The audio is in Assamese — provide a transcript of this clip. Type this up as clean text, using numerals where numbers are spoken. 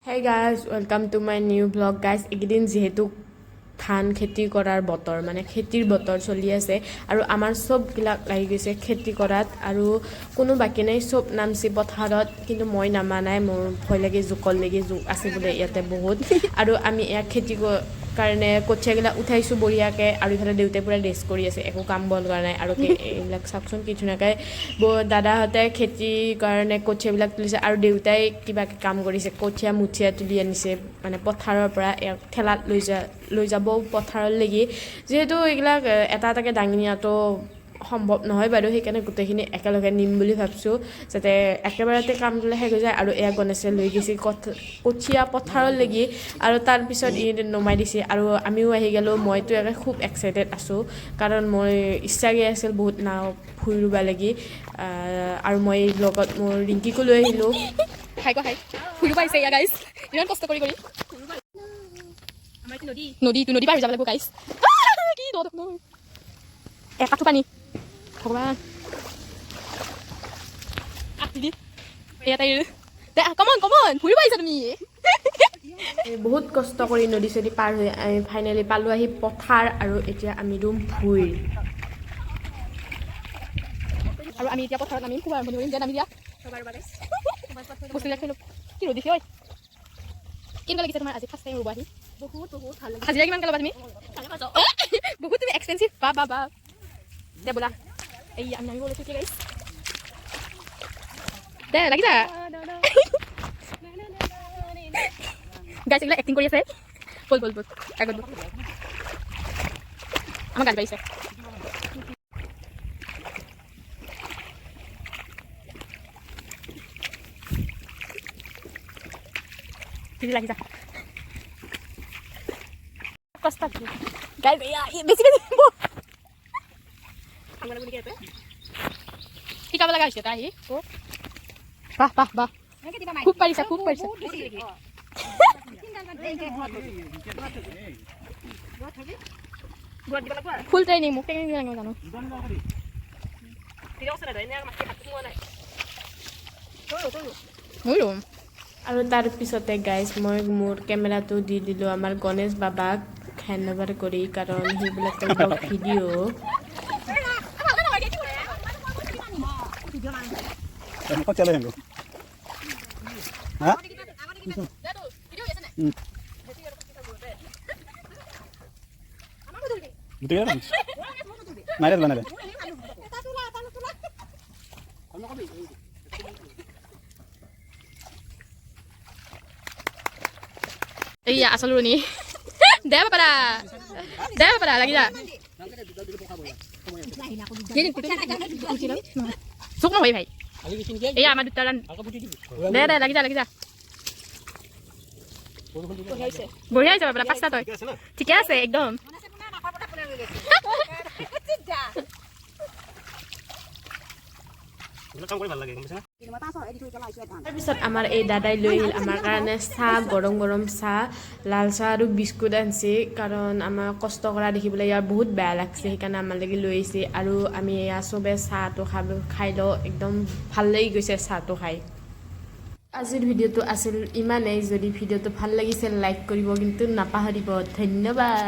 Hey guys, welcome to my new vlog guys. এইকেইদিন যেহেতু ধান খেতি কৰাৰ বতৰ মানে খেতিৰ বতৰ চলি আছে আৰু আমাৰ সববিলাক লাগি গৈছে খেতি কৰাত আৰু কোনো বাকি নাই সব নামছি পথাৰত কিন্তু মই নামা নাই মোৰ ভয় লাগে জুকল লাগি জুক আছে বোলে ইয়াতে বহুত আৰু আমি এক খেতি কাৰণে কঠিয়াগিলা উঠাইছো বঢ়িয়াকে আৰু ইফালে দেউতাই পুৰা ৰেষ্ট কৰি আছে একো কাম বল কৰা নাই আৰু এইবিলাক চাকচোন কি ধুনীয়াকৈ দাদাহঁতে খেতিৰ কাৰণে কঠিয়াবিলাক তুলিছে আৰু দেউতাই কিবা কাম কৰিছে কঠিয়া মুঠিয়া তুলি আনিছে মানে পথাৰৰ পৰা ঠেলাত লৈ যাব পথাৰলৈকে যেহেতু এইবিলাক এটা এটাকৈ দাঙি নিয়াটো সম্ভৱ নহয় বাৰু সেইকাৰণে গোটেইখিনি একেলগে নিম বুলি ভাবিছোঁ যাতে একেবাৰতে কাম দিলে শেষ হৈ যায় আৰু এয়া গণেশে লৈ গৈছে কঠীয়া পথাৰলৈকে আৰু তাৰপিছত ই নমাই দিছে আৰু আমিও আহি গ'লোঁ মইতো একে খুব এক্সাইটেড আছোঁ কাৰণ মই ইচ্ছা গৈ আছিল বহুত নাও ভুই ৰুব লাগি আৰু মই লগত মোৰ ৰিংকিকো লৈ আহিলোঁ ভুই ৰুব আহিছে গাইজ ইমান কষ্ট কৰি নদী পাৰ হৈ যাব লাগিব গাইজ কি দদ একাঠু পানী ভগৱান কমন ফুৰিব আহিছা তুমি বহুত কষ্ট কৰি নদী চদী পাৰ হৈ আমি ফাইনেলি পালোঁ আহি পথাৰ আৰু এতিয়া আমি ৰুম ভুই আৰু আমি এতিয়া পথাৰত আমি খুব আৰম্ভণি কৰিম যে আমি দিয়া বস্তুবিলাক কি ৰ'দ দিছে ঐ কেনেকুৱা লাগিছে তোমাৰ আজি ফাৰ্ষ্ট টাইম ৰুব আহি বহুত ভাল লাগিছে হাজিৰা কিমানকৈ ল'বা তুমি বহুত তুমি এক্সপেঞ্চিভ বা দে বোলা এই আমি নামিব ওলাইছোঁ গাইজ দে লাগিছা গাইজ এইবিলাক এক্টিং কৰি আছে বল আগত বল আমাৰ গাড়ী বাঢ়িছে লাগিছা কষ্ট গাইজ বেছি শিকাব লগা হৈছে তাই বাহ খুব পাৰিছা ফুল ট্ৰেইনিং মোক ট্ৰেইনিং দিব জানো মই ৰুম আৰু তাৰপিছতে গাইজ মই মোৰ কেমেৰাটো দি দিলোঁ আমাৰ গণেশ বাবাক ধন্যবাদ কৰি কাৰণ সেইবিলাক কৰিব ভিডিঅ' এইয়া আচল ৰুণী দে পাৰা লাগি যা চুক নহয় ভাই এইয়া আমাৰ দুটা দে লাগি যা বঢ়িয়া হৈছে পাৰা পাঁচটা তই ঠিকে আছে একদম তাৰপিছত আমাৰ এই দাদাই লৈ আহিল আমাৰ কাৰণে চাহ গৰম চাহ লাল চাহ আৰু বিস্কুট আনিছে কাৰণ আমাৰ কষ্ট কৰা দেখিবলৈ ইয়াৰ বহুত বেয়া লাগছে সেইকাৰণে আমালৈকে লৈ আহিছে আৰু আমি এয়া চবে চাহটো খাই লওঁ একদম ভাল লাগি গৈছে চাহটো খাই আজিৰ ভিডিঅ'টো আছিল ইমানেই যদি ভিডিঅ'টো ভাল লাগিছে লাইক কৰিব কিন্তু নাপাহৰিব ধন্যবাদ।